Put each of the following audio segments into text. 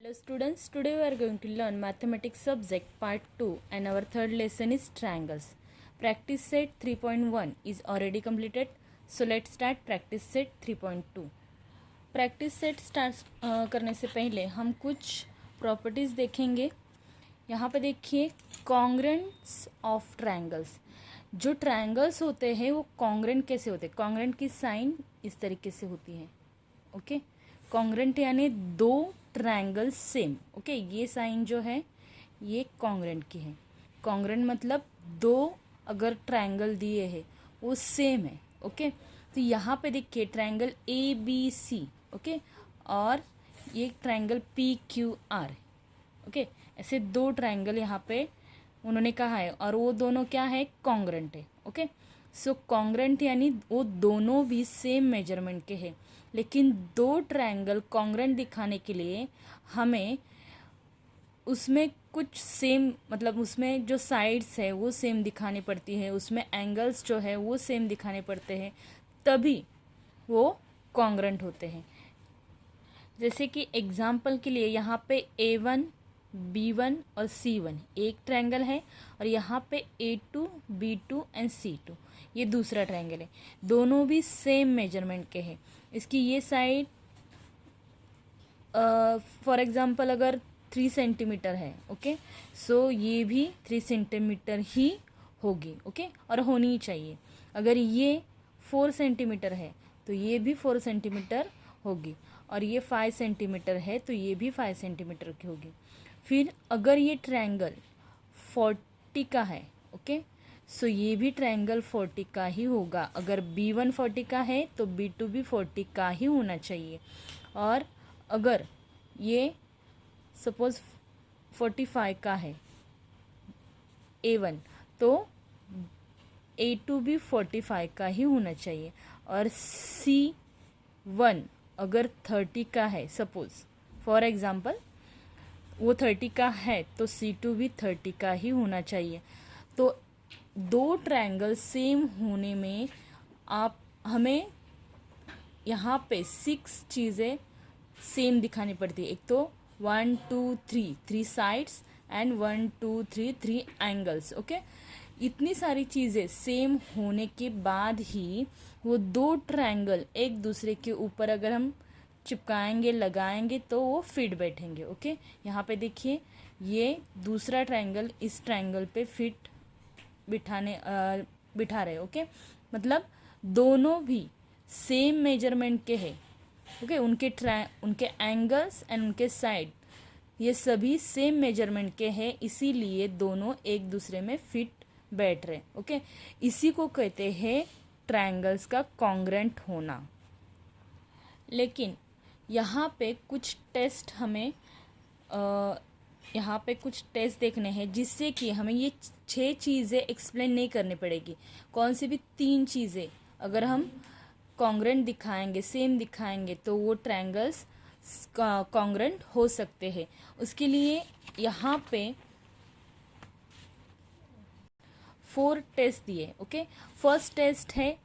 Hello students, today we are going to learn mathematics subject part 2 and our third lesson is triangles. Practice set 3.1 is already completed. So let's start practice set 3.2. Practice set start करने से पहले हम कुछ properties देखेंगे. यहाँ पे देखिए कॉन्ग्रेंट्स of triangles. जो ट्रायंगल्स होते हैं वो कॉन्ग्रेंट कैसे होते हैं. कॉन्ग्रेंट की साइन इस तरीके से होती है. ओके, कॉन्ग्रेंट यानी दो ट्रायंगल सेम. ओके, ये साइन जो है ये कॉन्ग्रेंट की है. कॉन्ग्रेंट मतलब दो अगर ट्रायंगल दिए हैं वो सेम है. ओके, तो यहाँ पे देखिए triangle A B C. Okay, और ये triangle P Q R. Okay, ऐसे दो ट्रायंगल यहाँ पे उन्होंने कहा है और वो दोनों क्या है, कॉन्ग्रेंट है. ओके, सो कॉन्ग्रेंट यानी वो दोनों भी सेम मेजरमेंट के हैं. लेकिन दो ट्रायंगल कॉन्ग्रेंट दिखाने के लिए हमें उसमें कुछ सेम, मतलब उसमें जो साइड्स है वो सेम दिखानी पड़ती है, उसमें एंगल्स जो है वो सेम दिखाने पड़ते हैं, तभी वो कॉन्ग्रेंट होते हैं. जैसे कि एग्जाम्पल के लिए यहाँ पे A1, B1 और C1 एक ट्रायंगल है और यहाँ पे A2, B2 एंड C2 ये दूसरा ट्रायंगल है. दोनों भी सेम मेजरमेंट के हैं. इसकी ये साइड फॉर एग्जांपल अगर 3 सेंटीमीटर है. ओके, सो ये भी 3 सेंटीमीटर ही होगी. ओके, और होनी ही चाहिए. अगर ये 4 सेंटीमीटर है तो ये भी 4 सेंटीमीटर होगी, और ये 5 सेंटीमीटर है तो ये भी 5 सेंटीमीटर की होगी. फिर अगर ये ट्रायंगल 40 का है, ओके, सो ये भी ट्रायंगल 40 का ही होगा. अगर B1 40 का है तो B2 भी 40 का ही होना चाहिए. और अगर ये सपोज 45 का है A1 तो A2 भी 45 का ही होना चाहिए. और C1 अगर 30 का है, सपोज फॉर एग्जांपल वो 30 का है तो C2 भी 30 का ही होना चाहिए. तो दो ट्रायंगल सेम होने में हमें यहाँ पे 6 चीज़ें सेम दिखानी पड़ती है. एक तो 1 2 3 साइड्स एंड 1 2 3 एंगल्स. ओके, इतनी सारी चीज़ें सेम होने के बाद ही वो दो ट्रायंगल एक दूसरे के ऊपर अगर हम चिपकाएंगे, लगाएंगे तो वो फिट बैठेंगे. ओके, यहाँ पे देखिए ये दूसरा ट्रायंगल इस ट्रायंगल पे फिट बिठा रहे. ओके, मतलब दोनों भी सेम मेजरमेंट के हैं. ओके, उनके एंगल्स एंड उनके साइड ये सभी सेम मेजरमेंट के हैं, इसीलिए दोनों एक दूसरे में फिट बैठ रहे. ओके, इसी को कहते हैं ट्रायंगल्स का कॉन्ग्रेंट होना. लेकिन यहाँ पे कुछ टेस्ट हमें यहाँ पे कुछ टेस्ट देखने हैं जिससे कि हमें ये 6 चीज़ें एक्सप्लेन नहीं करनी पड़ेगी. कौन सी भी 3 चीज़ें अगर हम कॉन्ग्रेंट दिखाएंगे, सेम दिखाएंगे, तो वो ट्रायंगल्स कॉन्ग्रेंट हो सकते हैं. उसके लिए यहाँ पे 4 टेस्ट दिए. ओके, फर्स्ट टेस्ट है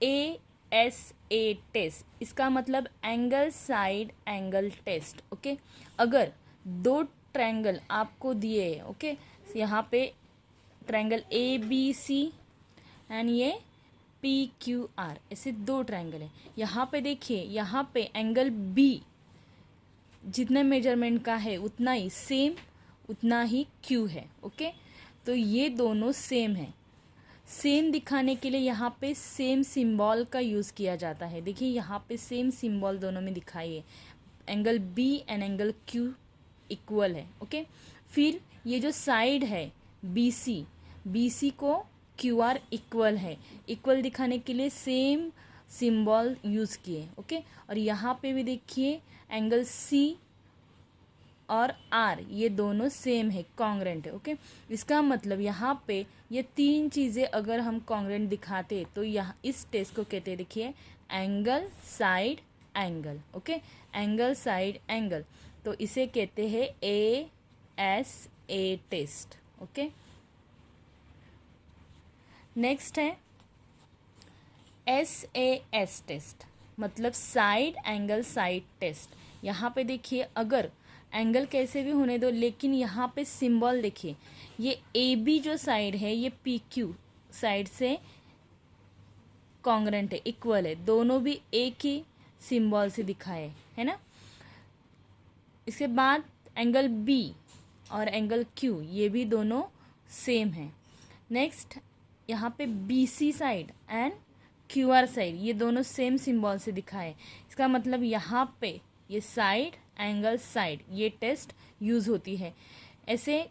ASA टेस्ट. इसका मतलब angle side angle test. Okay, अगर दो ट्रायंगल आपको दिए हैं, ओके, यहाँ पे ट्रायंगल ABC एंड ये PQR, ऐसे दो ट्रायंगल है. यहाँ पे देखिए यहाँ पे एंगल B जितने मेजरमेंट का है उतना ही सेम, उतना ही Q है. ओके, तो ये दोनों सेम है. सेम दिखाने के लिए यहाँ पे सेम सिंबल का यूज़ किया जाता है. देखिए यहाँ पे सेम सिंबल दोनों में दिखाई है. Angle B and angle Q equal है. ओके, फिर ये जो साइड है BC को QR इक्वल है. इक्वल दिखाने के लिए सेम सिंबल यूज़ किए. ओके, और यहाँ पे भी देखिए एंगल C और R ये दोनों सेम है, कॉन्ग्रेंट है. ओके, इसका मतलब यहाँ पे ये 3 चीज़ें अगर हम कॉन्ग्रेंट दिखाते तो यहाँ इस टेस्ट को कहते हैं, देखिए angle side angle. Okay, angle side angle, तो इसे कहते हैं ASA टेस्ट. ओके, नेक्स्ट है SAS टेस्ट, मतलब साइड एंगल साइड टेस्ट. यहाँ पे देखिए अगर एंगल कैसे भी होने दो, लेकिन यहाँ पे सिंबल देखिए, ये ए बी जो साइड है ये पी क्यू साइड से कॉन्ग्रेंट है, इक्वल है, दोनों भी एक ही सिंबल से दिखाए है ना। इसके बाद एंगल बी और एंगल क्यू ये भी दोनों सेम है। नेक्स्ट यहाँ पे B C side and Q R side ये दोनों सेम सिंबल से दिखाए, इसका मतलब यहाँ पे ये साइड एंगल साइड ये टेस्ट यूज़ होती है। ऐसे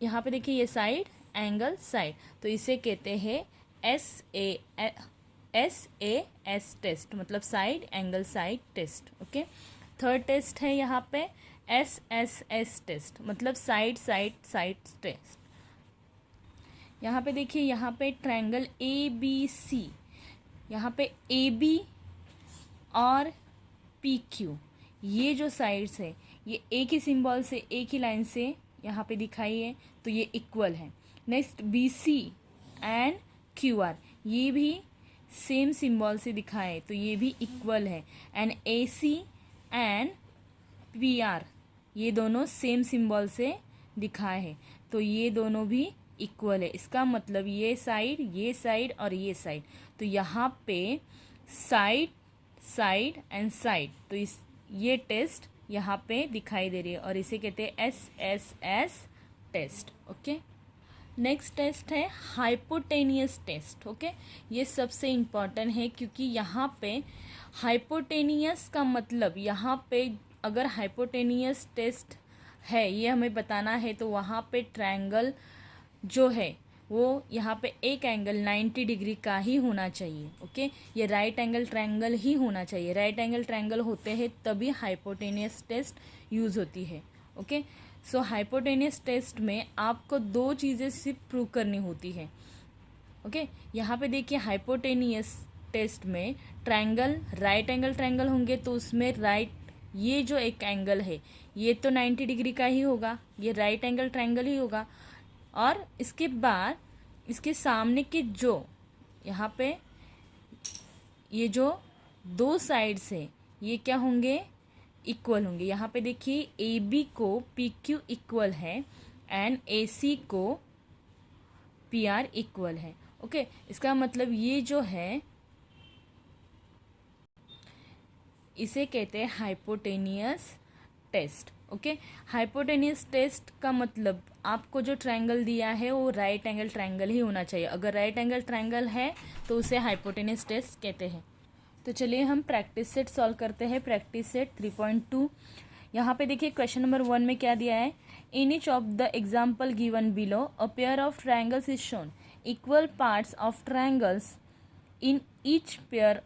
यहाँ पे देखिए ये साइड एंगल साइड, तो इसे कहते हैं SAS टेस्ट, मतलब side angle side test. Okay, third test है यहाँ पे SSS टेस्ट, मतलब साइड साइड साइड टेस्ट। यहाँ पे देखिए, यहाँ पे ट्रायंगल ABC, यहाँ पे AB और PQ ये जो साइड्स है ये एक ही सिंबल से एक ही लाइन से यहाँ पे दिखाई है, तो ये इक्वल है। नेक्स्ट BC एंड QR ये भी सेम सिंबल से दिखाए, तो ये भी इक्वल है। एंड AC एंड PR ये दोनों सेम सिंबल से दिखाए हैं, तो ये दोनों भी इक्वल है। इसका मतलब ये साइड और ये साइड, तो यहाँ पे साइड साइड एंड साइड, तो ये टेस्ट यहाँ पे दिखाई दे रही है और इसे कहते हैं SSS test. Okay, next test है हाइपोटेनियस टेस्ट। ओके, ये सबसे इम्पॉर्टेंट है क्योंकि यहाँ पे हाइपोटेनियस का मतलब, यहाँ पे अगर हाइपोटेनियस टेस्ट है ये हमें बताना है, तो वहाँ पे ट्रायंगल जो है वो यहाँ पे एक एंगल 90 डिग्री का ही होना चाहिए। ओके, ये राइट एंगल ट्रायंगल ही होना चाहिए। राइट एंगल ट्रायंगल होते हैं तभी हाइपोटेनियस टेस्ट यूज़ होती है। ओके, सो हाइपोटेनियस टेस्ट में आपको दो चीज़ें सिर्फ प्रूव करनी होती है। ओके, यहाँ पे देखिए हाइपोटेनियस टेस्ट में ट्रायंगल राइट एंगल ट्रायंगल होंगे, तो उसमें राइट ये जो एक एंगल है ये तो 90 डिग्री का ही होगा, ये राइट एंगल ट्रायंगल ही होगा। और इसके बाद इसके सामने के जो यहाँ पे ये जो दो साइड्स है ये क्या होंगे, इक्वल होंगे। यहाँ पे देखिए AB को PQ इक्वल है एंड AC को PR इक्वल है। ओके, इसका मतलब ये जो है इसे कहते हैं hypotenuse test. Okay, hypotenuse test का मतलब आपको जो ट्रायंगल दिया है वो राइट एंगल ट्रायंगल ही होना चाहिए। अगर राइट एंगल ट्रायंगल है तो उसे हाइपोटेनियस टेस्ट कहते हैं। तो चलिए हम प्रैक्टिस सेट सॉल्व करते हैं। Practice set 3.2। यहाँ पे देखिए क्वेश्चन नंबर 1 में क्या दिया है, in each of the example given below a pair of triangles is shown, equal parts of triangles in each pair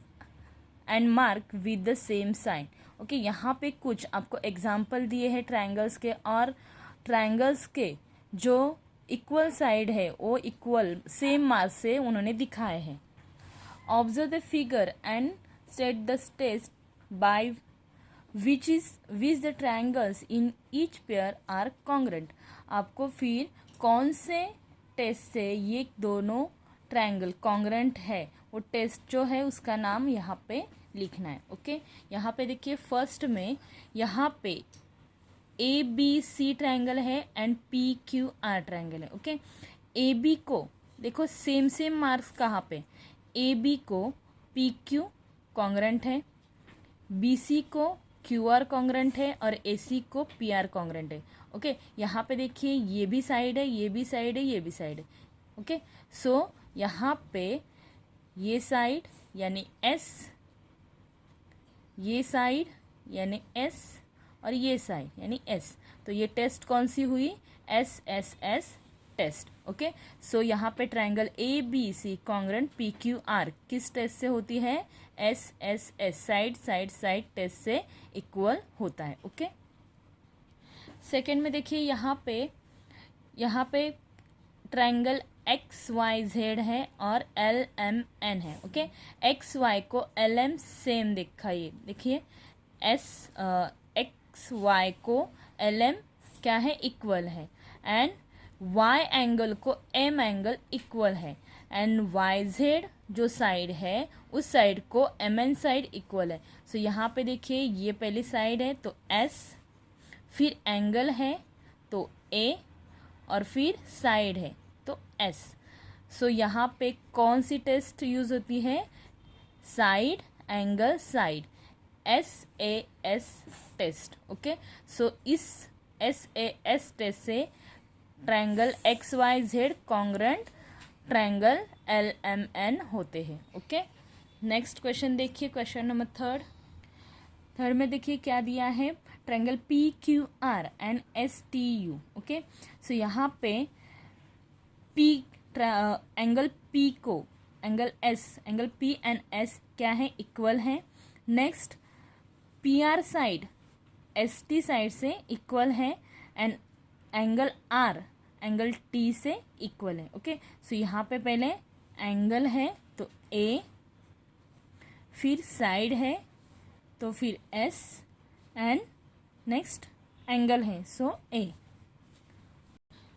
and mark with the same sign. Okay, यहाँ पे कुछ आपको एग्जाम्पल दिए हैं ट्रायंगल्स के, और ट्रायंगल्स के जो इक्वल साइड है वो इक्वल सेम मार्क से उन्होंने दिखाए हैं। Observe the figure and set the test by which the triangles in each pair are congruent. आपको फिर कौन से टेस्ट से ये दोनों ट्रायंगल कॉन्ग्रेंट है वो टेस्ट जो है उसका नाम यहाँ पे लिखना है। ओके, यहाँ पे देखिए फर्स्ट में यहाँ पे ABC ट्रायंगल है एंड PQR ट्रायंगल है। ओके, AB को देखो सेम मार्क्स कहाँ पे, AB को PQ कॉन्ग्रेंट है, BC को QR कॉन्ग्रेंट है और AC को PR कॉन्ग्रेंट है। ओके, यहाँ पे देखिए ये भी साइड है, ये भी साइड है, ये भी साइड है। ओके, सो यहाँ पे ये साइड यानी S, ये साइड यानी S और ये साइड यानी S, तो ये टेस्ट कौन सी हुई, SSS टेस्ट। ओके, सो यहाँ पे ट्रायंगल ABC कॉन्ग्रेंट PQR किस टेस्ट से होती है, SSS side side side test से इक्वल होता है। ओके, सेकेंड में देखिए यहाँ पे ट्रायंगल XYZ है और LMN है। ओके, XY को LM सेम दिखाइए, देखिए XY को LM क्या है, इक्वल है, एंड Y एंगल को M एंगल इक्वल है, एंड YZ जो साइड है उस साइड को MN साइड इक्वल है। सो यहाँ पे देखिए ये पहली साइड है तो S, फिर एंगल है तो ए, और फिर साइड है तो एस। सो यहाँ पे कौन सी टेस्ट यूज होती है? Side angle side, SAS test. Okay, so इस SAS टेस्ट से triangle XYZ congruent triangle LMN होते हैं। ओके, नेक्स्ट क्वेश्चन देखिए, क्वेश्चन नंबर थर्ड में देखिए क्या दिया है, triangle PQR and STU। Okay, so यहाँ पे एंगल P को एंगल P एंड S क्या है? इक्वल है। Next PR side ST side से इक्वल है and angle R angle T से इक्वल है। ओके, सो यहाँ पे पहले एंगल है तो A, फिर साइड है तो फिर S एंड नेक्स्ट एंगल है सो A।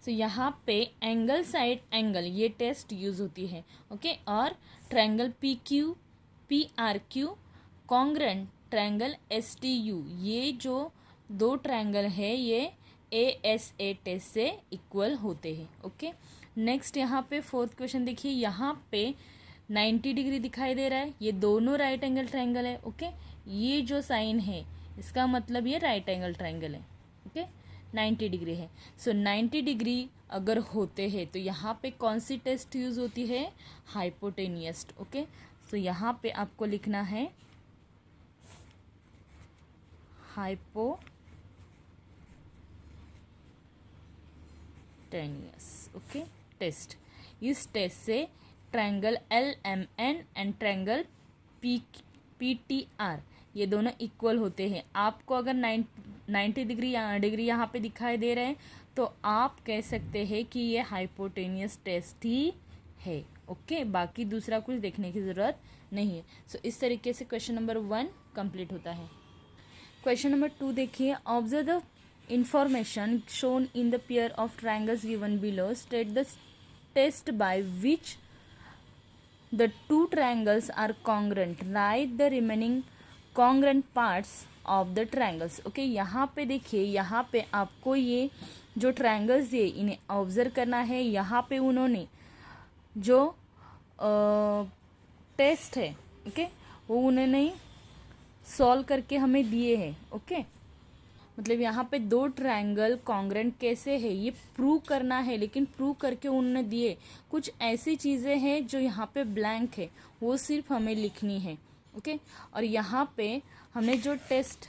सो यहाँ पे एंगल साइड एंगल ये टेस्ट यूज होती है। ओके, और triangle PRQ congruent triangle STU, ये जो दो ट्रायंगल है ये ASA टेस्ट से इक्वल होते हैं। ओके, नेक्स्ट यहाँ पे फोर्थ क्वेश्चन देखिए, यहाँ पे 90 डिग्री दिखाई दे रहा है, ये दोनों राइट एंगल ट्रायंगल है। ओके, ये जो साइन है इसका मतलब ये राइट एंगल ट्रायंगल है। ओके, 90 डिग्री है। सो 90 डिग्री अगर होते हैं तो यहाँ पे कौन सी टेस्ट यूज होती है? हाइपोटेनियस। ओके, सो यहाँ पे आपको लिखना है हाइपोटेनियस। ओके, टेस्ट, इस टेस्ट से triangle LMN and triangle PTR ये दोनों इक्वल होते हैं। आपको अगर 90 डिग्री यहाँ पे दिखाई दे रहे हैं तो आप कह सकते हैं कि ये हाइपोटेनियस टेस्ट ही है। ओके, बाकी दूसरा कुछ देखने की ज़रूरत नहीं है। सो इस तरीके से क्वेश्चन नंबर 1 कंप्लीट होता है। क्वेश्चन नंबर 2 देखिए, observe the information shown in the pair of triangles given below, state the test by which the two triangles are congruent, write the remaining congruent parts of the triangles। Okay, यहाँ पे देखिए, यहाँ पे आपको ये जो triangles दिए इन्हें ऑब्जर्व करना है। यहाँ पे उन्होंने जो टेस्ट है ओके वो उन्होंने सॉल्व करके हमें दिए हैं। ओके, मतलब यहाँ पे दो ट्रायंगल कॉन्ग्रुएंट कैसे है ये प्रूव करना है, लेकिन प्रूव करके उन्होंने दिए कुछ ऐसी चीज़ें हैं जो यहाँ पे ब्लैंक है वो सिर्फ हमें लिखनी है। ओके, और यहाँ पे हमने जो टेस्ट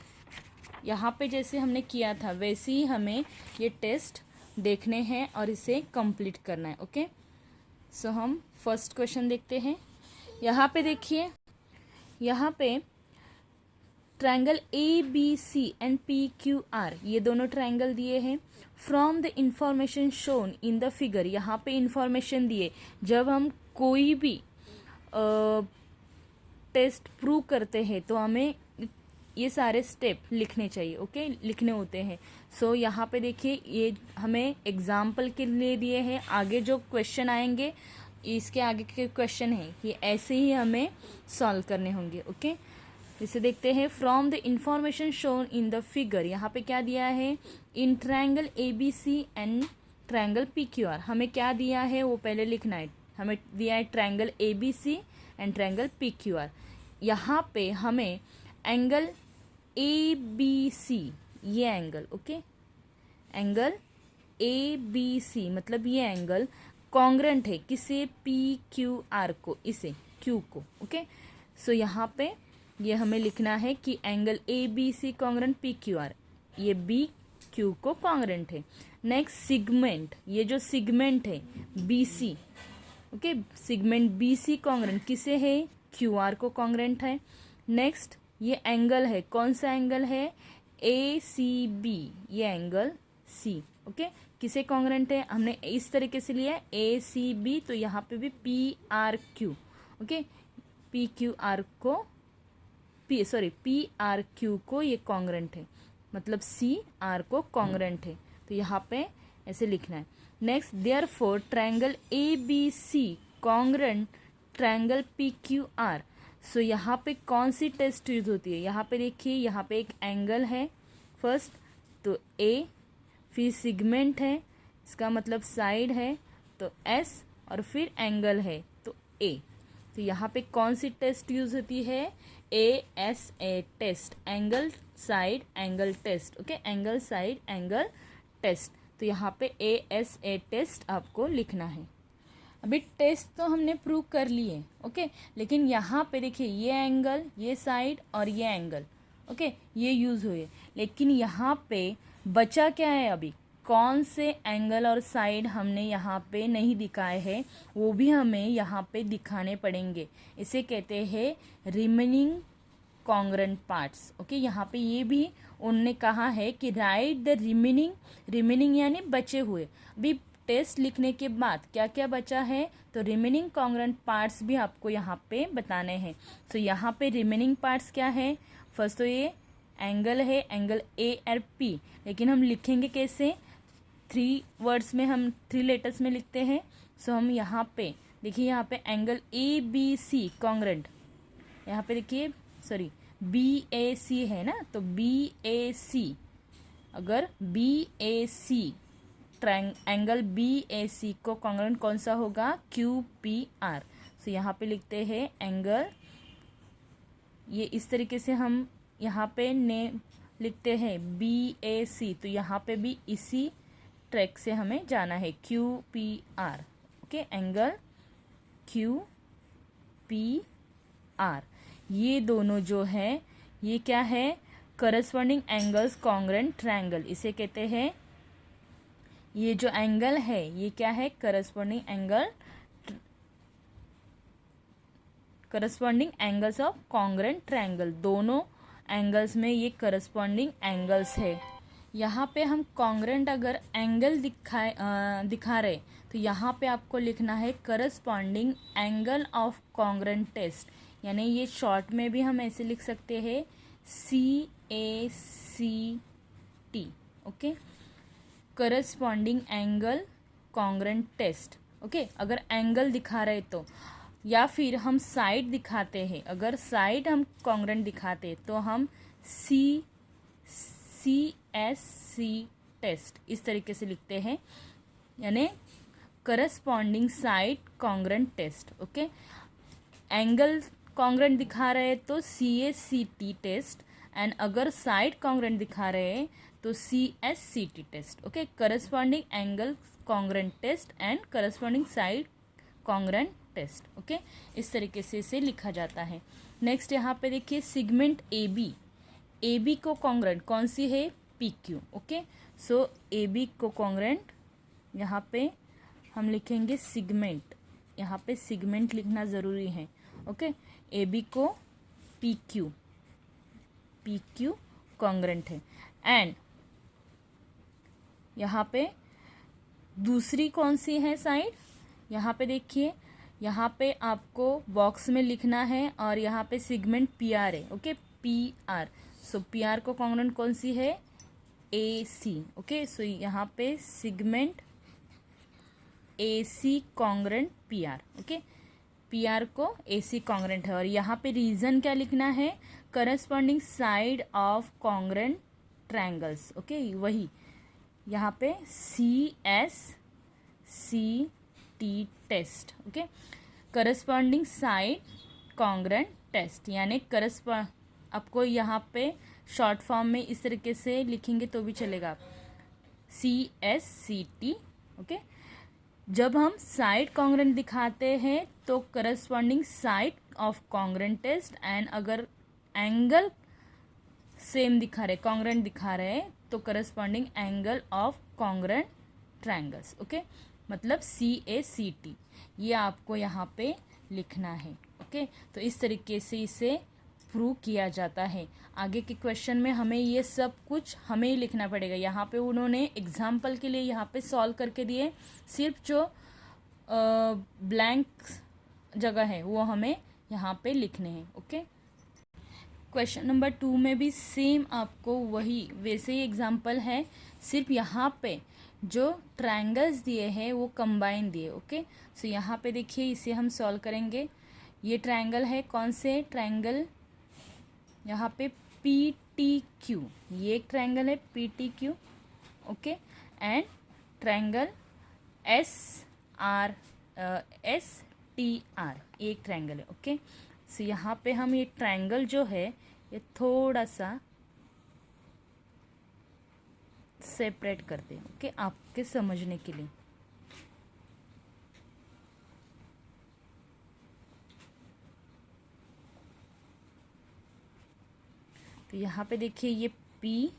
यहाँ पे जैसे हमने किया था वैसे ही हमें ये टेस्ट देखने हैं और इसे कंप्लीट करना है। ओके, सो हम फर्स्ट क्वेश्चन देखते हैं। यहाँ पे देखिए, यहाँ पे ट्रायंगल ABC एंड PQR ये दोनों ट्रायंगल दिए हैं। From the information shown in the figure, यहाँ पे इंफॉर्मेशन दिए, जब हम कोई भी टेस्ट प्रूव करते हैं तो हमें ये सारे स्टेप लिखने चाहिए। ओके, लिखने होते हैं। सो यहाँ पे देखिए, ये हमें एग्जाम्पल के लिए दिए हैं, आगे जो क्वेश्चन आएंगे इसके आगे के क्वेश्चन हैं ये ऐसे ही हमें सॉल्व करने होंगे। ओके, इसे देखते हैं। From the information shown in the figure, यहाँ पे क्या दिया है, in triangle ABC and triangle PQR हमें क्या दिया है वो पहले लिखना है। हमें दिया है triangle ABC and triangle PQR। यहाँ पे हमें एंगल ABC, ये एंगल ओके, एंगल ABC मतलब ये एंगल कॉन्ग्रुएंट है किसे, PQR को, इसे Q को। ओके, सो यहाँ पे ये हमें लिखना है कि एंगल ABC कॉन्ग्रुएंट PQR, ये BQ को कॉन्ग्रुएंट है। नेक्स्ट सिगमेंट, ये जो सिगमेंट है BC okay, segment BC congruent किसे है, QR को कॉन्ग्रुएंट है। नेक्स्ट ये एंगल है, कौन सा एंगल है, ACB, ये एंगल C ओके, किसे कॉन्ग्रुएंट है, हमने इस तरीके से लिया है ACB, तो यहाँ पे भी PRQ ओके, PQR को PRQ को ये कॉन्ग्रुएंट है, मतलब CR को कॉन्ग्रुएंट है, तो यहाँ पे ऐसे लिखना है। Next, therefore triangle ABC congruent triangle PQR। सो यहाँ पे कौन सी टेस्ट यूज होती है, यहाँ पे देखिए, यहाँ पे एक एंगल है फर्स्ट तो ए, फिर सिगमेंट है, इसका मतलब साइड है तो एस, और फिर एंगल है तो ए। तो यहाँ पे कौन सी टेस्ट यूज होती है? ASA test, angle side angle test. Okay, angle side angle test. तो यहाँ पे ASA टेस्ट आपको लिखना है। अभी टेस्ट तो हमने प्रूव कर लिए, ओके, लेकिन यहाँ पे देखिए ये एंगल, ये साइड और ये एंगल, ओके, ये यूज हुए, लेकिन यहाँ पे बचा क्या है? अभी कौन से एंगल और साइड हमने यहाँ पे नहीं दिखाए हैं, वो भी हमें यहाँ पे दिखाने पड़ेंगे। इसे कहते हैं रिमेनिंग कॉन्ग्रेंट पार्ट्स। ओके, यहाँ पे ये भी उन्होंने कहा है कि राइट द रिमेनिंग यानी बचे हुए। अभी टेस्ट लिखने के बाद क्या क्या बचा है, तो रिमेनिंग कॉन्ग्रेंट पार्ट्स भी आपको यहाँ पे बताने हैं। तो यहाँ पे रिमेनिंग पार्ट्स क्या है? फर्स्ट तो ये एंगल है, एंगल ARP, लेकिन हम लिखेंगे कैसे? 3 वर्ड्स में, हम 3 लेटर्स में लिखते हैं। सो हम यहाँ पे देखिए, यहाँ पे एंगल ABC कॉन्ग्रेंट, यहाँ पे देखिए सॉरी BAC है ना, तो BAC, अगर BAC एंगल BAC को कॉन्ग्रेंट कौन सा होगा? QPR। सो यहाँ पे लिखते हैं एंगल, ये इस तरीके से हम यहाँ पे नेम लिखते हैं BAC, तो यहाँ पे भी इसी ट्रैक से हमें जाना है, QPR। ओके, एंगल QPR, ये दोनों जो है ये क्या है? Corresponding angles congruent triangle. इसे कहते हैं, ये जो एंगल है ये क्या है? Corresponding angles of congruent triangle. दोनों एंगल्स में ये करस्पॉन्डिंग एंगल्स है। यहाँ पे हम कॉन्ग्रेंट अगर एंगल दिखा रहे, तो यहाँ पे आपको लिखना है corresponding angle of congruent test, यानी ये शॉर्ट में भी हम ऐसे लिख सकते हैं CACT। Okay, corresponding angle congruent test. Okay, अगर एंगल दिखा रहे तो, या फिर हम साइड दिखाते हैं, अगर साइड हम कॉन्ग्रेंट दिखाते तो हम CSC टेस्ट इस तरीके से लिखते हैं, यानी corresponding side congruent test. Okay, angle congruent दिखा रहे हैं तो CACT टेस्ट, एंड अगर साइड कॉन्ग्रेंट दिखा रहे हैं तो CSCT test. Okay, corresponding angle congruent test and corresponding side congruent test. Okay, इस तरीके से इसे लिखा जाता है। नेक्स्ट यहाँ पे देखिए सिगमेंट AB को कॉन्ग्रेंट कौन सी है? PQ। ओके, सो AB को कॉन्ग्रेंट यहाँ पे हम लिखेंगे सिगमेंट, यहाँ पे सिगमेंट लिखना ज़रूरी है। ओके, AB को PQ कॉन्ग्रेंट है, एंड यहाँ पे दूसरी कौन सी है साइड? यहाँ पे देखिए, यहाँ पे आपको बॉक्स में लिखना है, और यहाँ पे सिगमेंट PR है। ओके, PR, सो PR को कॉन्ग्रेंट कौन सी है? AC। ओके, सो यहाँ पे segment AC congruent PR। Okay, PR को AC कॉन्ग्रेंट है, और यहाँ पे रीजन क्या लिखना है? Corresponding side of congruent triangles. Okay, वही यहाँ पे CSCT test. Okay, corresponding side congruent test, यानी आपको यहाँ पे शॉर्ट फॉर्म में इस तरीके से लिखेंगे तो भी चलेगा, CSCT। ओके, जब हम साइड कॉन्ग्रेंट दिखाते हैं तो corresponding side of congruent test, and अगर एंगल सेम दिखा रहे, कॉन्ग्रेंट दिखा रहे हैं, तो corresponding angle of congruent triangles. Okay, मतलब CACT, ये आपको यहाँ पे लिखना है। ओके, तो इस तरीके से इसे प्रूव किया जाता है। आगे के क्वेश्चन में हमें ये सब कुछ हमें ही लिखना पड़ेगा। यहाँ पे उन्होंने एग्जाम्पल के लिए यहाँ पे सॉल्व करके दिए, सिर्फ जो ब्लैंक जगह है वो हमें यहाँ पे लिखने हैं। ओके, क्वेश्चन नंबर 2 में भी सेम आपको वही वैसे ही एग्जाम्पल है, सिर्फ यहाँ पे जो ट्रायंगल्स दिए हैं वो कंबाइन दिए। ओके, सो यहाँ पे देखिए, इसे हम सॉल्व करेंगे। ये ट्रायंगल है, कौन से ट्रायंगल? यहाँ पे PT टी क्यू, ये एक ट्रायंगल है P T Q, okay, and triangle S R S T are, एक ट्रायंगल है, ओके। सो यहाँ पे हम ये ट्रायंगल जो है ये थोड़ा सा सेपरेट करते हैं, ओके, आपके समझने के लिए। तो यहाँ पे देखिए ये पी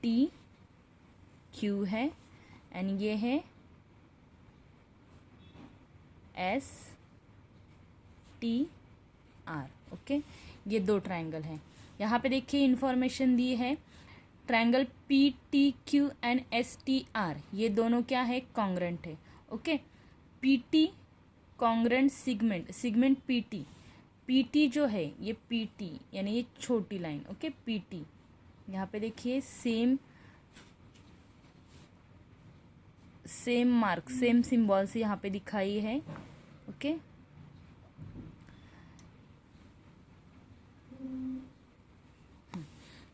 टी क्यू है एंड ये है एस टी आर, ओके। ये दो ट्रायंगल हैं। यहाँ पे देखिए इंफॉर्मेशन दी है, triangle P T Q and S T R, ये दोनों क्या है, कॉन्ग्रेंट है, okay. P T congruent segment, segment P T, P T जो है ये पी टी यानी ये छोटी लाइन, ओके, पी टी। यहाँ पे देखिए सेम मार्क, सेम सिंबल से यहाँ पे दिखाई है, ओके।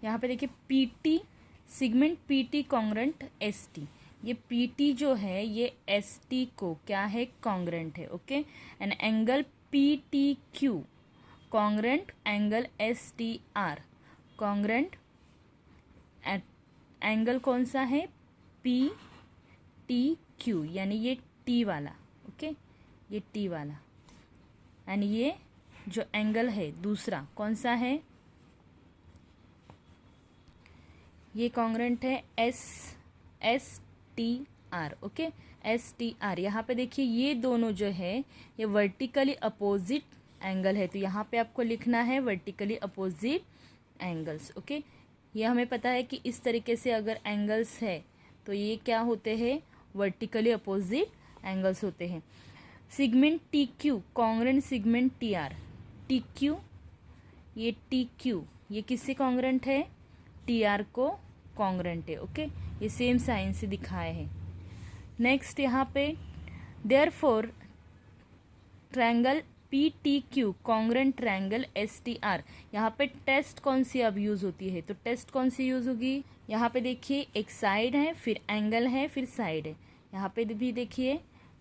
यहाँ पे देखिए P T segment P T congruent S T, ये पी टी जो है ये एस टी को क्या है, कॉन्ग्रेंट है, okay. And angle P T Q congruent angle S T are, congruent angle कौन सा है, पी टी क्यू, यानी ये टी वाला, ओके, ये टी वाला। एंड ये जो एंगल है दूसरा कौन सा है, ये कॉन्ग्रेंट है S T are, okay, S T R. यहाँ पे देखिए ये दोनों जो है ये वर्टिकली अपोजिट एंगल है, तो यहाँ पे आपको लिखना है वर्टिकली अपोजिट एंगल्स, ओके। ये हमें पता है कि इस तरीके से अगर एंगल्स है तो ये क्या होते हैं, वर्टिकली अपोजिट एंगल्स होते हैं। Segment T Q congruent segment T R, T Q, ये टी क्यू ये किससे कॉन्ग्रेंट है, टी आर को कॉन्ग्रेंट है, ओके। ये सेम साइन से दिखाए हैं। नेक्स्ट यहाँ पे therefore triangle P T Q congruent triangle S T R, यहाँ पे टेस्ट कौन सी अब यूज होती है, तो टेस्ट कौन सी यूज होगी, यहाँ पे देखिए एक साइड है फिर एंगल है फिर साइड है, यहाँ पे भी देखिए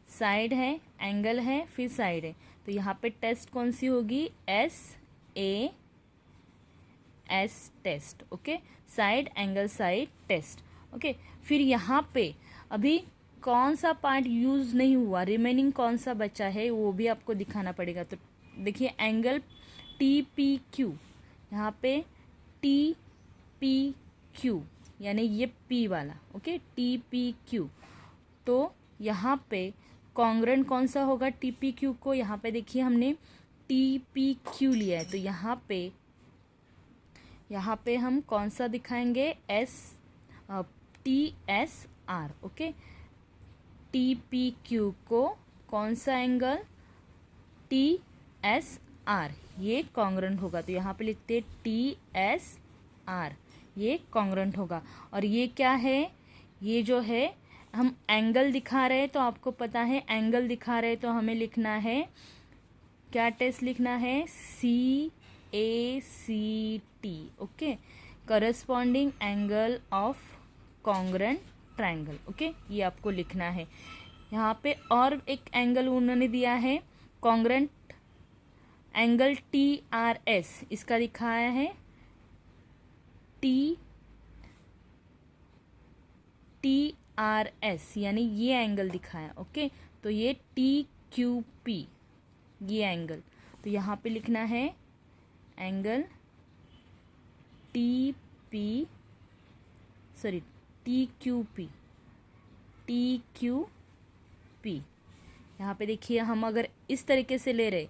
साइड है एंगल है फिर साइड है, तो यहाँ पे टेस्ट कौन सी होगी, S A S test, okay, side angle side test, okay. फिर यहाँ पे अभी कौन सा पार्ट यूज नहीं हुआ, रिमेनिंग कौन सा बचा है वो भी आपको दिखाना पड़ेगा। तो देखिए एंगल टी पी क्यू, यहाँ पे टी पी क्यू यानी ये पी वाला, ओके, टी पी क्यू। तो यहाँ पे कॉन्ग्रेंट कौन सा होगा टी पी क्यू को, यहाँ पे देखिए हमने टी पी क्यू लिया है, तो यहाँ पे हम कौन सा दिखाएंगे, S T S R, okay. T P Q को कौन सा एंगल, टी एस आर, ये कॉन्ग्रेंट होगा, तो यहाँ पे लिखते हैं टी एस आर, ये कॉन्ग्रेंट होगा। और ये क्या है, ये जो है हम एंगल दिखा रहे हैं, तो आपको पता है एंगल दिखा रहे हैं तो हमें लिखना है, क्या टेस्ट लिखना है, C A C T, okay, corresponding angle of congruent triangle, okay, ये आपको लिखना है। यहाँ पे और एक एंगल उन्होंने दिया है, congruent angle T R S, इसका दिखाया है टी आर एस, यानी ये एंगल दिखाया, ओके। तो ये टी क्यू पी, ये एंगल, तो यहाँ पे लिखना है एंगल टी क्यू पी। यहाँ पे देखिए हम अगर इस तरीके से ले रहे,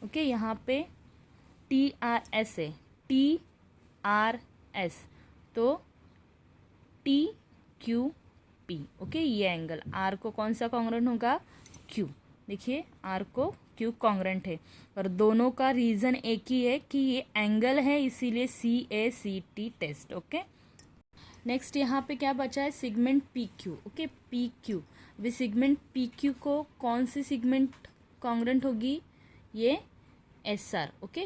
ओके, यहाँ पे टी आर एस है, टी आर एस, तो टी क्यू पी, ओके, ये एंगल आर को कौन सा कॉन्ग्रेंट होगा, क्यू, देखिए आर को क्यू कॉन्ग्रेंट है, और दोनों का रीजन एक ही है कि ये एंगल है, इसीलिए C A C T test, okay. Next यहाँ पे क्या बचा है, segment P Q, okay, P Q. अभी सिगमेंट पी क्यू को कौन सी सिगमेंट कॉन्ग्रेंट होगी, ये S R, okay,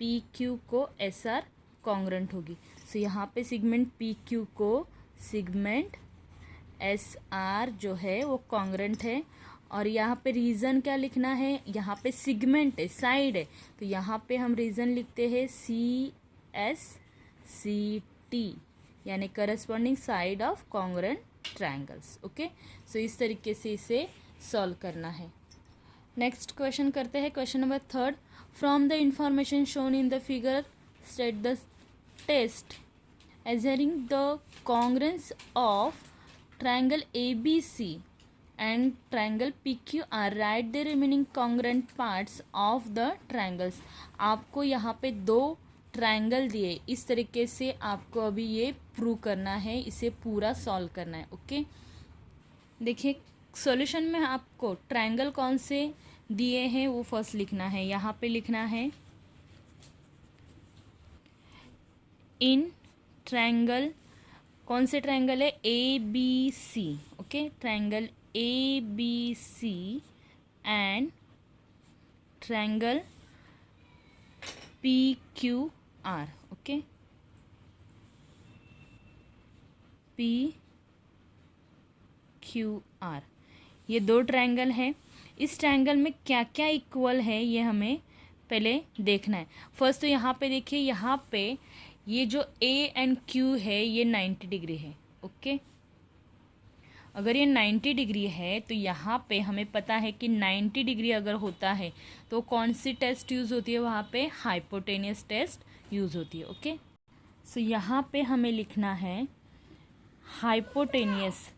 P Q को एस आर कॉन्ग्रेंट होगी। सो यहाँ पे सिगमेंट पी क्यू को सिगमेंट एस आर जो है वो कॉन्ग्रेंट है। और यहाँ पे रीजन क्या लिखना है, यहाँ पे सिगमेंट है, साइड है, तो यहाँ पे हम रीजन लिखते हैं सी एस सी टी, यानी corresponding side of congruent triangles. Okay, so इस तरीके से इसे सॉल्व करना है। नेक्स्ट क्वेश्चन करते हैं, question number 3। From the information shown in the figure state the test assuring the congruence of triangle ABC and triangle PQR, write the remaining congruent parts of the triangles। आपको यहाँ पे 2 triangle दिए, इस तरीके से आपको अभी ये प्रूव करना है, इसे पूरा सॉल्व करना है। ओके, देखिए सॉल्यूशन में आपको ट्रायंगल कौन से दिए हैं वो फर्स्ट लिखना है। यहाँ पे लिखना है इन ट्रायंगल, कौन से ट्रायंगल है, A B C. Okay, triangle A B C and triangle P Q R. Okay, P Q R, ये 2 ट्रायंगल है। इस ट्रायंगल में क्या क्या इक्वल है ये हमें पहले देखना है। फर्स्ट तो यहाँ पे देखिए, यहाँ पे ये जो ए एंड क्यू है ये 90 डिग्री है। ओके, अगर ये 90 डिग्री है तो यहाँ पे हमें पता है कि 90 डिग्री अगर होता है तो कौन सी टेस्ट यूज़ होती है, वहाँ पे हाइपोटेनियस टेस्ट यूज़ होती है। ओके, सो यहाँ पे हमें लिखना है हाइपोटेनियस।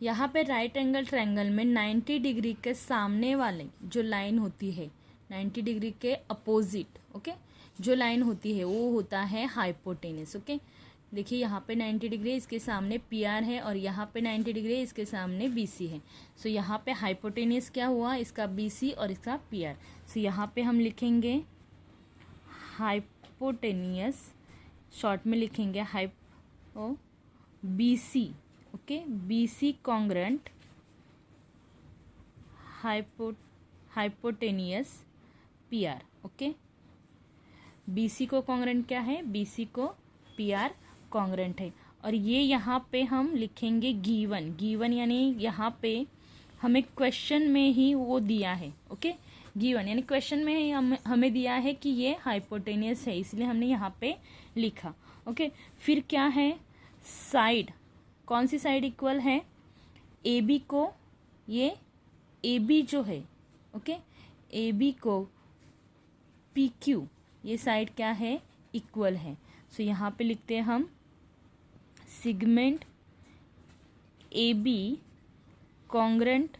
यहाँ पे राइट एंगल ट्रायंगल में 90 डिग्री के सामने वाले जो लाइन होती है, 90 डिग्री के अपोजिट, ओके, जो लाइन होती है वो होता है हाइपोटेनियस। ओके, देखिए यहाँ पे 90 डिग्री इसके सामने पी आर है और यहाँ पे 90 डिग्री इसके सामने बी सी है। सो यहाँ पे हाइपोटेनियस क्या हुआ, इसका बी सी और इसका पी आर। सो यहाँ पे हम लिखेंगे हाइपोटेनियस, शॉर्ट में लिखेंगे hypo B C. Okay, B C congruent hypotenuse P R. Okay, B C को कॉन्ग्रेंट क्या है, बी सी को पी आर कॉन्ग्रेंट है। और ये यहाँ पे हम लिखेंगे गिवन, गिवन यानी यहाँ पे हमें क्वेश्चन में ही वो दिया है। ओके, गिवन यानी क्वेश्चन में ही हमें दिया है कि ये हाइपोटेनियस है, इसलिए हमने यहाँ पे लिखा। ओके, फिर क्या है, साइड, कौन सी साइड इक्वल है, ए बी को, ये ए बी जो है, ओके, ए बी को पी क्यू, ये साइड क्या है, इक्वल है। सो यहाँ पे लिखते हैं हम segment A B congruent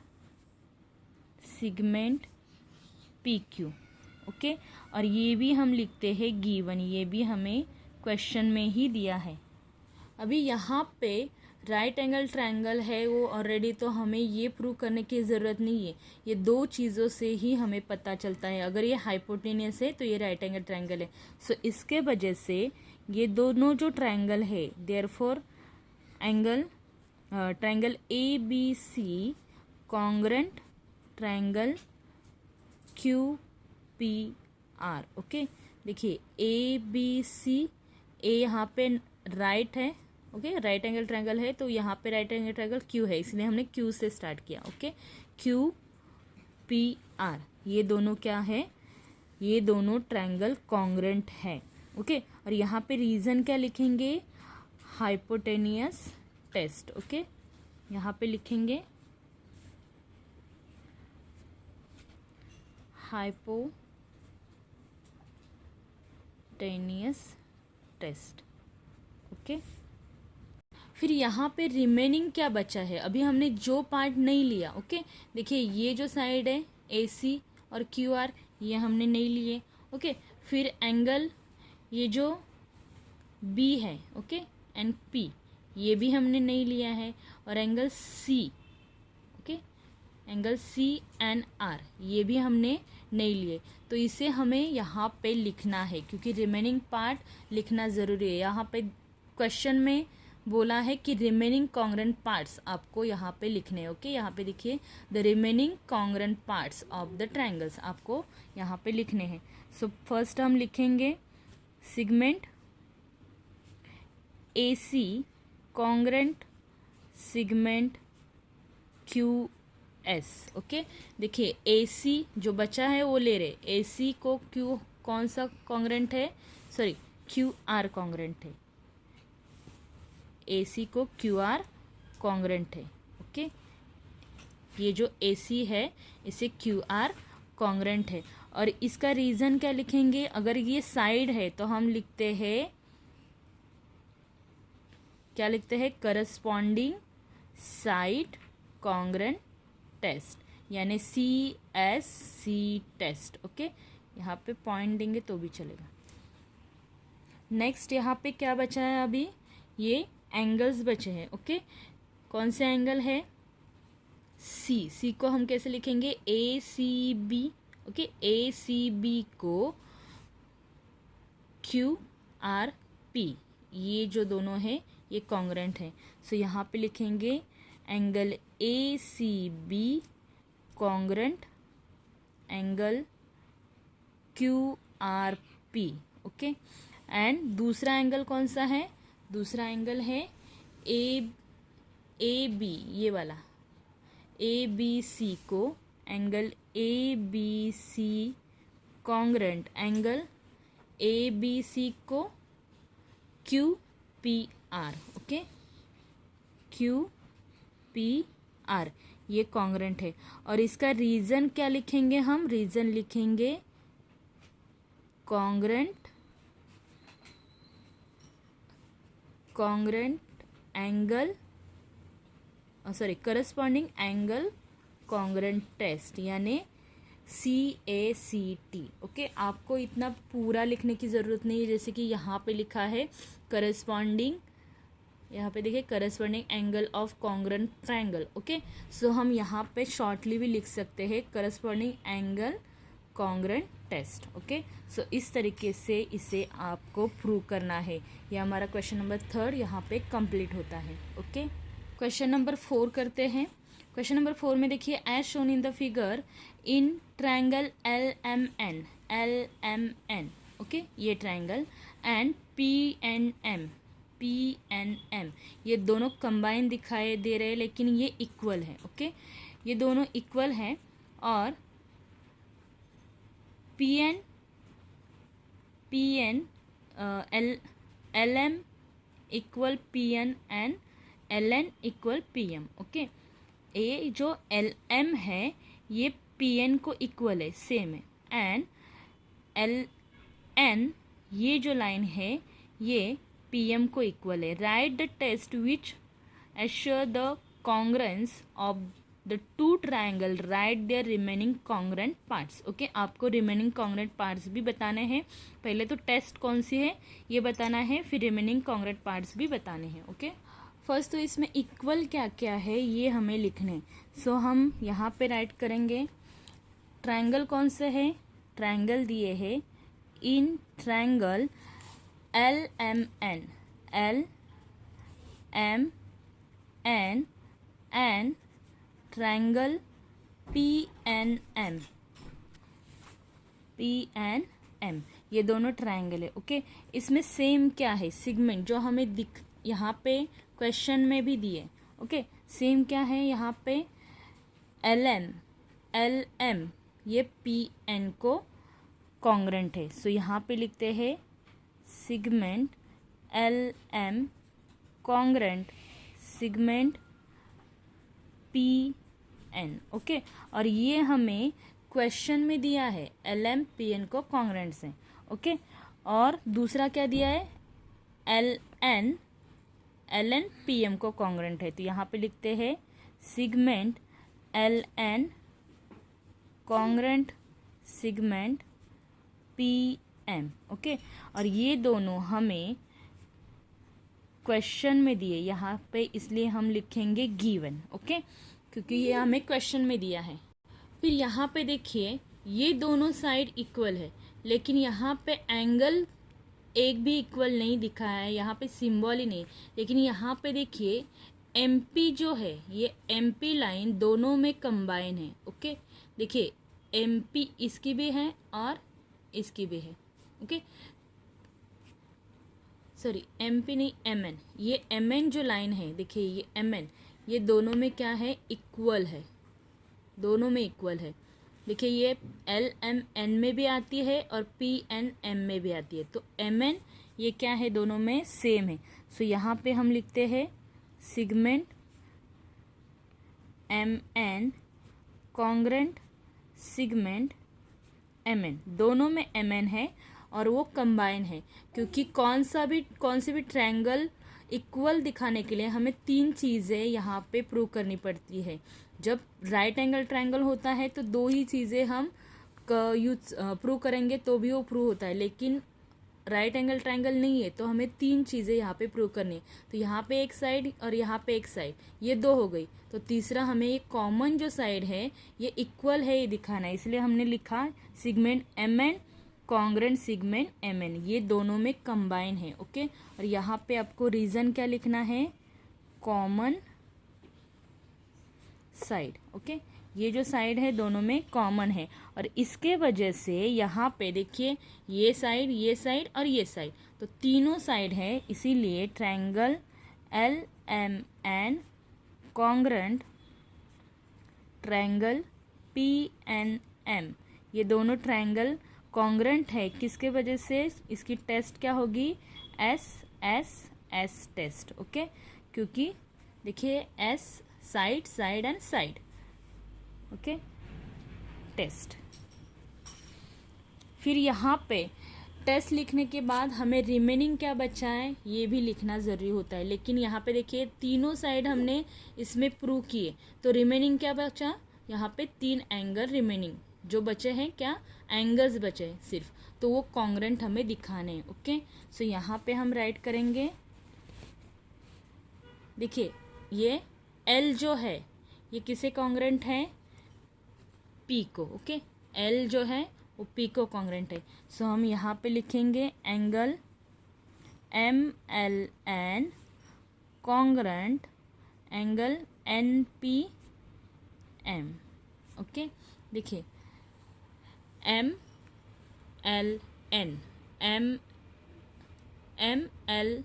segment P Q. Okay, और ये भी हम लिखते हैं गिवन, ये भी हमें क्वेश्चन में ही दिया है। अभी यहाँ पे राइट एंगल ट्रायंगल है वो ऑलरेडी, तो हमें ये प्रूव करने की ज़रूरत नहीं है, ये 2 चीज़ों से ही हमें पता चलता है। अगर ये हाइपोटेनियस है तो ये राइट एंगल ट्रायंगल है। सो इसके वजह से ये दोनों जो ट्रायंगल है, therefore angle triangle A B C congruent triangle Q P R. Okay, देखिए ए बी सी, ए यहाँ पे राइट है, ओके, राइट एंगल ट्रायंगल है, तो यहाँ पे राइट एंगल ट्रायंगल क्यू है, इसलिए हमने क्यू से स्टार्ट किया। ओके, क्यू पी आर, ये दोनों क्या है, ये दोनों ट्रायंगल कॉन्ग्रेंट है। ओके, और यहाँ पे रीजन क्या लिखेंगे, हाइपोटेनियस टेस्ट। ओके, यहाँ पे लिखेंगे हाइपोटेनियस टेस्ट। ओके, फिर यहाँ पे रिमेनिंग क्या बचा है, अभी हमने जो पार्ट नहीं लिया। ओके, देखिए ये जो साइड है ए सी और क्यू आर, ये हमने नहीं लिए। ओके, फिर एंगल ये जो बी है, ओके, एंड पी, ये भी हमने नहीं लिया है। और angle C, okay, angle C and R, ये भी हमने नहीं लिए। तो इसे हमें यहाँ पे लिखना है, क्योंकि रिमेनिंग पार्ट लिखना ज़रूरी है। यहाँ पे क्वेश्चन में बोला है कि रिमेनिंग कॉन्ग्रेंट पार्ट्स आपको यहाँ पे लिखने हैं। ओके, यहाँ पे देखिए the remaining congruent parts of the triangles आपको यहाँ पे लिखने हैं। सो फर्स्ट हम लिखेंगे segment AC congruent segment QS। Okay, देखिए AC जो बचा है वो ले रहे, AC को Q कौन सा कॉन्ग्रेंट है, सॉरी QR कॉन्ग्रेंट है, AC को QR कॉन्ग्रेंट है। ओके, ये जो AC है इसे QR कॉन्ग्रेंट है। और इसका रीज़न क्या लिखेंगे, अगर ये साइड है तो हम लिखते हैं, क्या लिखते हैं, करस्पॉन्डिंग साइड कॉन्ग्रेंट टेस्ट, यानी CSC टेस्ट। ओके, यहाँ पे पॉइंट देंगे तो भी चलेगा। नेक्स्ट यहाँ पे क्या बचा है, अभी ये एंगल्स बचे हैं। ओके, कौन से एंगल है, C को हम कैसे लिखेंगे, ACB। ओके, ACB को QRP, ये जो दोनों है ये कॉन्ग्रेंट है। सो यहाँ पे लिखेंगे angle ACB congruent angle QRP। Okay, and दूसरा एंगल कौन सा है, दूसरा एंगल है AB, ये वाला ABC को angle ABC congruent angle ABC को QPR। ओके, QPR ये कॉन्ग्रेंट है। और इसका रीज़न क्या लिखेंगे हम, रीज़न लिखेंगे congruent angle, sorry corresponding angle congruent test, यानी CACT। ओके, आपको इतना पूरा लिखने की ज़रूरत नहीं है, जैसे कि यहाँ पे लिखा है करस्पॉन्डिंग, यहाँ पे देखिए corresponding angle of congruent triangle. Okay, so हम यहाँ पे शॉर्टली भी लिख सकते हैं corresponding angle congruent test. Okay, so इस तरीके से इसे आपको प्रूव करना है। ये हमारा क्वेश्चन नंबर 3 यहाँ पे कंप्लीट होता है। ओके, क्वेश्चन नंबर 4 करते हैं। क्वेश्चन नंबर 4 में देखिए, as shown in the figure in triangle LMN। Okay, ये ट्रायंगल एंड PNM ये दोनों कंबाइन दिखाई दे रहे हैं, लेकिन ये इक्वल है। ओके, ये दोनों इक्वल हैं, और LM equal PN and LN equal PM। Okay, ये जो LM है ये PN को इक्वल है, सेम है, एंड LN ये जो लाइन है ये PM को इक्वल है। Write the test which assure the congruence of the two triangle, write their remaining congruent parts. Okay, आपको रिमेनिंग कॉन्ग्रेंट पार्ट्स भी बताने हैं। पहले तो टेस्ट कौन सी है ये बताना है, फिर रिमेनिंग कॉन्ग्रेंट पार्ट्स भी बताने हैं। ओके, फर्स्ट तो इसमें इक्वल क्या क्या है ये हमें लिखने। सो हम यहाँ पे राइट करेंगे, ट्रायंगल कौन से है, ट्रायंगल दिए है in triangle LMN and triangle PNM ये दोनों ट्रायंगल है। ओके, इसमें सेम क्या है, सिगमेंट जो हमें दिख यहाँ पे क्वेश्चन में भी दिए। ओके, सेम क्या है यहाँ पे, LM ये PN को कॉन्ग्रेंट है। सो यहाँ पे लिखते हैं segment LM congruent segment PN। Okay, और ये हमें क्वेश्चन में दिया है LM PN को कॉन्ग्रेंट्स हैं। ओके, और दूसरा क्या दिया है, LN PM को कॉन्ग्रेंट है। तो यहाँ पे लिखते हैं segment LN congruent segment PM। Okay, और ये दोनों हमें क्वेश्चन में दिए यहाँ पे, इसलिए हम लिखेंगे गिवन। ओके, क्योंकि ये हमें क्वेश्चन में दिया है। फिर यहाँ पे देखिए ये दोनों साइड इक्वल है, लेकिन यहाँ पे एंगल एक भी इक्वल नहीं दिखा है, यहाँ पे सिंबल ही नहीं। लेकिन यहाँ पे देखिए MP जो है ये MP लाइन दोनों में कंबाइन है। ओके, देखिए MP इसकी भी है और इसकी भी है। ओके, सॉरी एम पी नहीं, एम एन, ये एम एन जो लाइन है देखिए, ये एम एन, ये दोनों में क्या है, इक्वल है, दोनों में इक्वल है। देखिए ये एल एम एन में भी आती है और पी एन एम में भी आती है, तो एम एन ये क्या है, दोनों में सेम है। सो यहाँ पे हम लिखते हैं segment M N congruent segment M N, दोनों में एम एन है और वो कंबाइन है, क्योंकि कौन सी भी ट्रायंगल इक्वल दिखाने के लिए हमें तीन चीज़ें यहाँ पे प्रूव करनी पड़ती है। जब राइट एंगल ट्रायंगल होता है तो दो ही चीज़ें हम यूज प्रूव करेंगे तो भी वो प्रूव होता है, लेकिन राइट एंगल ट्रायंगल नहीं है तो हमें तीन चीज़ें यहाँ पे प्रूव करनी है। तो यहाँ पे एक साइड और यहाँ पे एक साइड, ये दो हो गई, तो तीसरा हमें ये कॉमन जो साइड है ये इक्वल है ये दिखाना है, इसलिए हमने लिखा segment M N congruent segment M N, ये दोनों में कंबाइन है। ओके, और यहाँ पे आपको रीजन क्या लिखना है, कॉमन साइड। ओके, ये जो साइड है दोनों में कॉमन है, और इसके वजह से यहाँ पे देखिए ये साइड और ये साइड, तो तीनों साइड है, इसीलिए triangle L M N congruent triangle P N M, ये दोनों ट्रायंगल कॉन्ग्रेंट है। किसके वजह से, इसकी टेस्ट क्या होगी, S S S test. Okay, क्योंकि देखिए S side side and side, okay, test. फिर यहाँ पे टेस्ट लिखने के बाद हमें रिमेनिंग क्या बचा है ये भी लिखना ज़रूरी होता है, लेकिन यहाँ पे देखिए तीनों साइड हमने इसमें प्रूव किए, तो रिमेनिंग क्या बचा, यहाँ पे तीन एंगल रिमेनिंग जो बचे हैं, क्या एंगल्स बचे हैं सिर्फ, तो वो कॉन्ग्रेंट हमें दिखाने हैं। ओके, सो यहाँ पे हम राइट करेंगे, देखिए ये एल जो है ये किसे कॉन्ग्रेंट है, पी को। ओके, एल जो है वो पी को कॉन्ग्रेंट है, सो हम यहाँ पे लिखेंगे angle M L N congruent angle N P M. Okay, देखिए M L N, M L,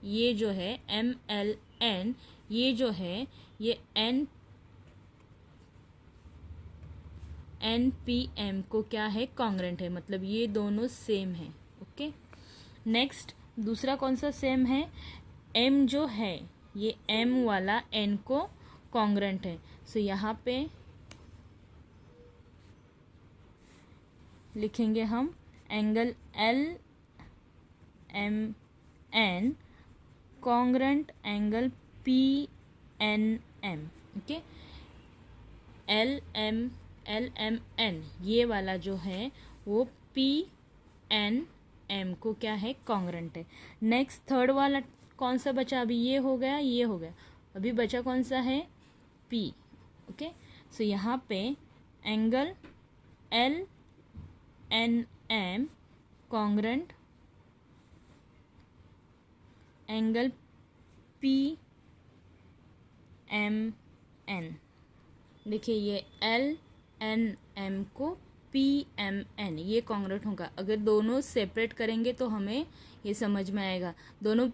ये जो है एम एल एन, ये जो है ये एन पी एम को क्या है, कॉन्ग्रेंट है, मतलब ये दोनों सेम है। ओके, नेक्स्ट दूसरा कौन सा सेम है, एम जो है ये एम वाला एन को कॉन्ग्रेंट है, सो यहाँ पे लिखेंगे हम angle L M N congruent angle P N M. Okay, L M N ये वाला जो है वो पी एन एम को क्या है, कॉन्ग्रेंट है। नेक्स्ट थर्ड वाला कौन सा बचा, अभी ये हो गया, ये हो गया, अभी बचा कौन सा है, पी। ओके, सो यहाँ पे angle L N M congruent angle P M N, देखिए ये एल एन एम को पी एम एन ये कॉन्ग्रेंट होगा। अगर दोनों सेपरेट करेंगे तो हमें ये समझ में आएगा, दोनों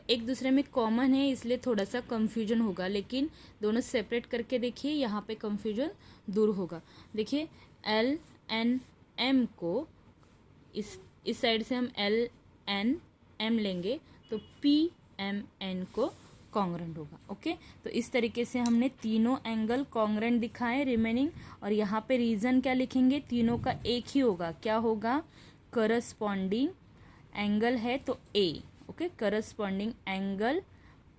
एक दूसरे में कॉमन है इसलिए थोड़ा सा कंफ्यूजन होगा, लेकिन दोनों सेपरेट करके देखिए यहाँ पे कंफ्यूजन दूर होगा। देखिए एल एन एम को इस साइड से हम एल एन एम लेंगे तो पी एम एन को कॉन्ग्रेंट होगा। ओके, तो इस तरीके से हमने तीनों एंगल कॉन्ग्रेंट दिखाए रिमेनिंग, और यहाँ पे रीजन क्या लिखेंगे, तीनों का एक ही होगा, क्या होगा, करस्पॉन्डिंग एंगल है तो ए। Okay, corresponding angle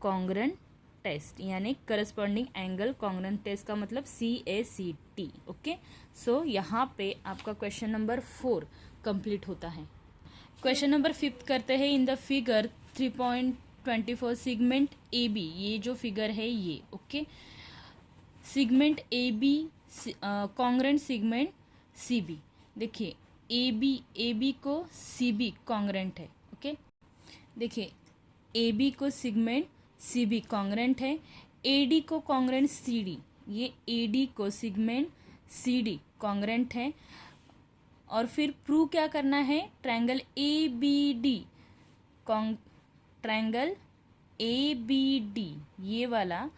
congruent test, यानी करस्पॉन्डिंग एंगल कॉन्ग्रेंट टेस्ट का मतलब CACT। ओके, सो यहाँ पे आपका क्वेश्चन नंबर 4 कंप्लीट होता है। क्वेश्चन नंबर 5 करते हैं। In the figure 3.24 segment AB, ये जो फिगर है ये, okay, segment AB congruent segment CB। देखिए AB को CB कॉन्ग्रेंट है। ओके, देखिए AB को सिगमेंट CB कॉन्ग्रेंट है, AD को कॉन्ग्रेंट CD, ये AD को सिगमेंट CD कॉन्ग्रेंट है। और फिर प्रूव क्या करना है, triangle ABD triangle A B D, ये वाला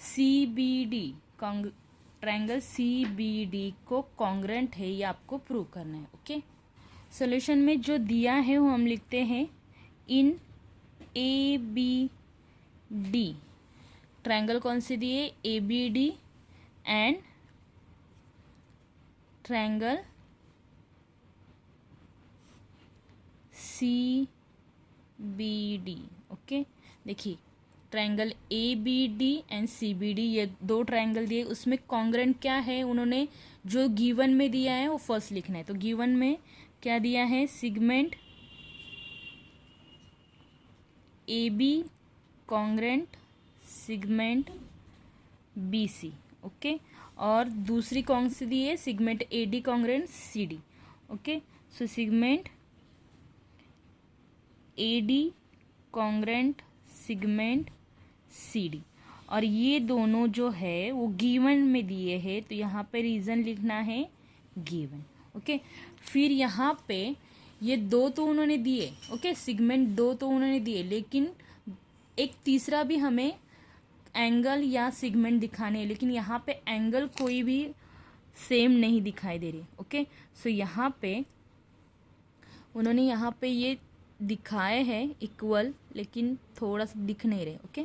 C B D, triangle C B D को कॉन्ग्रेंट है, ये आपको प्रूव करना है। ओके, सॉल्यूशन में जो दिया है वो हम लिखते हैं in A B D, triangle कौन से दिए, A B D and triangle C B D. Okay, देखिए triangle A B D and C B D, ये दो ट्रायंगल दिए, उसमें कॉन्ग्रेंट क्या है, उन्होंने जो गिवन में दिया है वो फर्स्ट लिखना है। तो गिवन में क्या दिया है, segment A B congruent segment B C. Okay, और दूसरी कौन सी दी है, segment A D congruent C D. Okay, so segment A D congruent segment C D, और ये दोनों जो है वो गिवन में दिए हैं, तो यहाँ पे रीज़न लिखना है गिवन। ओके, फिर यहाँ पे ये दो तो उन्होंने दिए, ओके, सिगमेंट दो तो उन्होंने दिए, लेकिन एक तीसरा भी हमें एंगल या सिगमेंट दिखाने हैं, लेकिन यहाँ पे एंगल कोई भी सेम नहीं दिखाई दे रही। ओके, सो यहाँ पे उन्होंने यहाँ पे ये दिखाए हैं इक्वल, लेकिन थोड़ा सा दिख नहीं रहे। ओके,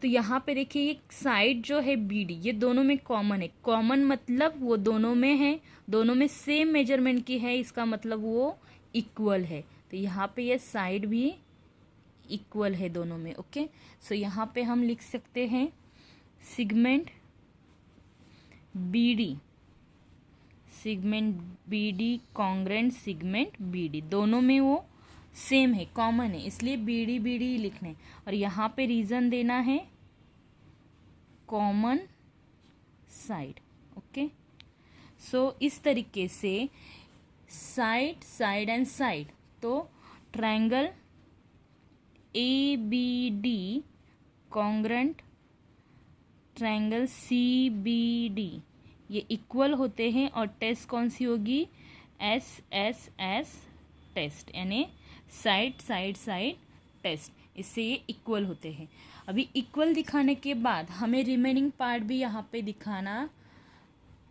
तो यहाँ पे देखिए ये साइड जो है बी डी, ये दोनों में कॉमन है। कॉमन मतलब वो दोनों में है, दोनों में सेम मेजरमेंट की है, इसका मतलब वो इक्वल है। तो यहाँ पे ये साइड भी इक्वल है दोनों में। ओके, सो यहाँ पे हम लिख सकते हैं segment B D, segment B D congruent segment B D, दोनों में वो सेम है, कॉमन है, इसलिए बी डी लिखना है। और यहाँ पे रीजन देना है कॉमन साइड। ओके, सो इस तरीके से साइड साइड एंड साइड, तो triangle A B D congruent triangle C B D ये इक्वल होते हैं, और टेस्ट कौन सी होगी, एस एस एस टेस्ट, यानी साइड साइड साइड टेस्ट, इससे ये इक्वल होते हैं। अभी इक्वल दिखाने के बाद हमें रिमेनिंग पार्ट भी यहाँ पे दिखाना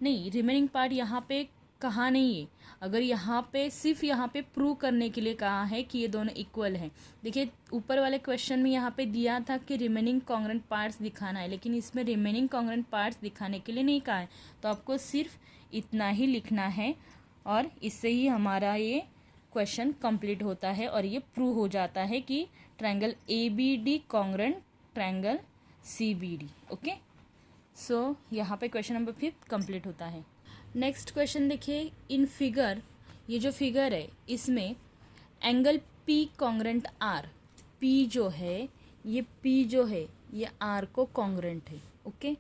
नहीं, रिमेनिंग पार्ट यहाँ पे कहा नहीं है। अगर यहाँ पे सिर्फ यहाँ पे प्रूव करने के लिए कहा है कि ये दोनों इक्वल हैं। देखिए ऊपर वाले क्वेश्चन में यहाँ पे दिया था कि रिमेनिंग कॉन्ग्रेंट पार्ट्स दिखाना है, लेकिन इसमें रिमेनिंग कॉन्ग्रेंट पार्ट्स दिखाने के लिए नहीं कहा है, तो आपको सिर्फ इतना ही लिखना है, और इससे ही हमारा ये क्वेश्चन कंप्लीट होता है, और ये प्रूव हो जाता है कि triangle A B D congruent triangle C B D. Okay, so यहाँ पे क्वेश्चन नंबर 5 कंप्लीट होता है। नेक्स्ट क्वेश्चन देखिए, इन फिगर, ये जो फिगर है इसमें angle P congruent R, P जो है ये आर को कॉन्ग्रेंट है। ओके,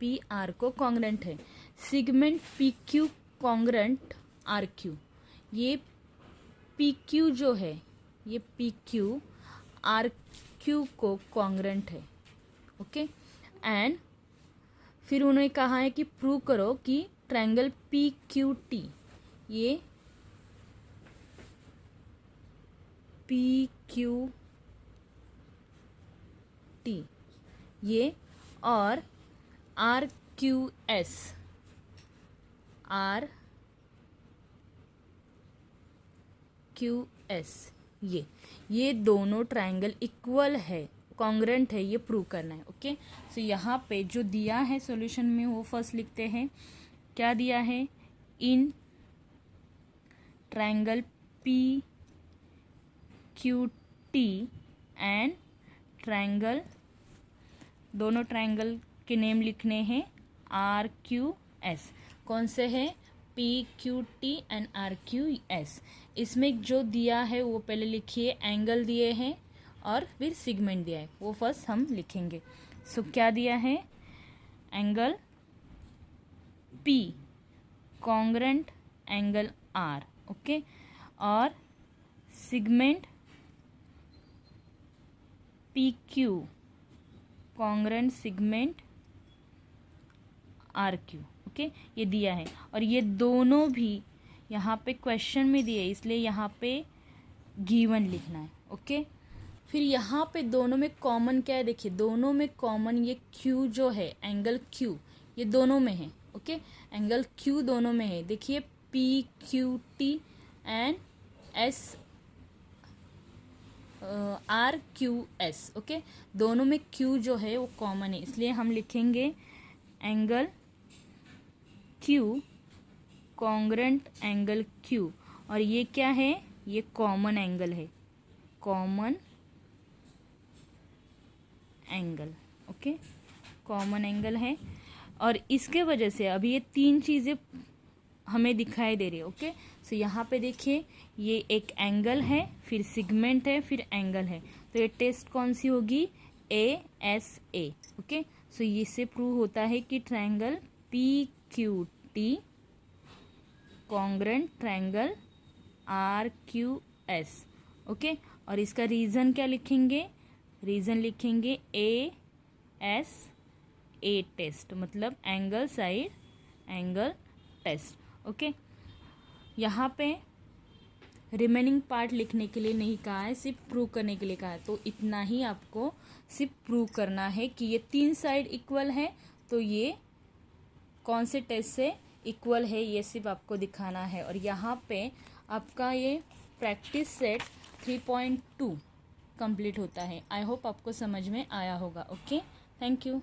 पी आर को कॉन्ग्रेंट है। Segment P Q congruent R Q, ये पी क्यू जो है ये पी क्यू आर क्यू को कॉन्ग्रेंट है। ओके, एंड फिर उन्होंने कहा है कि प्रूव करो कि ट्रायंगल पी क्यू टी, ये पी क्यू टी ये, और R Q S, R Q S, ये दोनों ट्रायंगल इक्वल है, कॉन्ग्रेंट है, ये प्रूव करना है। ओके, सो यहाँ पे जो दिया है सॉल्यूशन में वो फर्स्ट लिखते हैं। क्या दिया है, in triangle P Q T and triangle, दोनों ट्रायंगल के नेम लिखने हैं आर क्यू एस। कौन से हैं, P Q T and R Q S. इसमें जो दिया है वो पहले लिखिए, एंगल दिए हैं और फिर सिगमेंट दिया है, वो फर्स्ट हम लिखेंगे। सो क्या दिया है, angle P congruent angle R, okay, और segment P Q congruent segment R Q. Okay, ये दिया है, और ये दोनों भी यहाँ पे क्वेश्चन में दिए, इसलिए यहाँ पे गिवन लिखना है। ओके, फिर यहाँ पे दोनों में कॉमन क्या है, देखिए दोनों में कॉमन ये Q जो है, एंगल Q ये दोनों में है। ओके, एंगल Q दोनों में है। देखिए PQT एंड RQS। ओके, दोनों में Q जो है वो कॉमन है, इसलिए हम लिखेंगे angle Q congruent angle Q। और ये क्या है, ये कॉमन एंगल है, common angle. Okay, common angle है और इसके वजह से अभी ये तीन चीज़ें हमें दिखाई दे रही है। ओके, सो यहाँ पे देखिए ये एक एंगल है, फिर सिगमेंट है, फिर एंगल है। तो ये टेस्ट कौन सी होगी, ASA। ओके, सो इससे प्रूव होता है कि triangle PQT congruent triangle RQS। Okay, और इसका रीज़न क्या लिखेंगे, रीज़न लिखेंगे ASA टेस्ट, मतलब angle side angle test. Okay, यहाँ पे रिमेनिंग पार्ट लिखने के लिए नहीं कहा है, सिर्फ प्रूव करने के लिए कहा है। तो इतना ही आपको सिर्फ प्रूव करना है कि ये तीन साइड इक्वल है, तो ये कौन से टेस्ट से इक्वल है, ये सिर्फ आपको दिखाना है। और यहाँ पे आपका ये प्रैक्टिस सेट 3.2 कंप्लीट होता है। आई होप आपको समझ में आया होगा। Okay, thank you.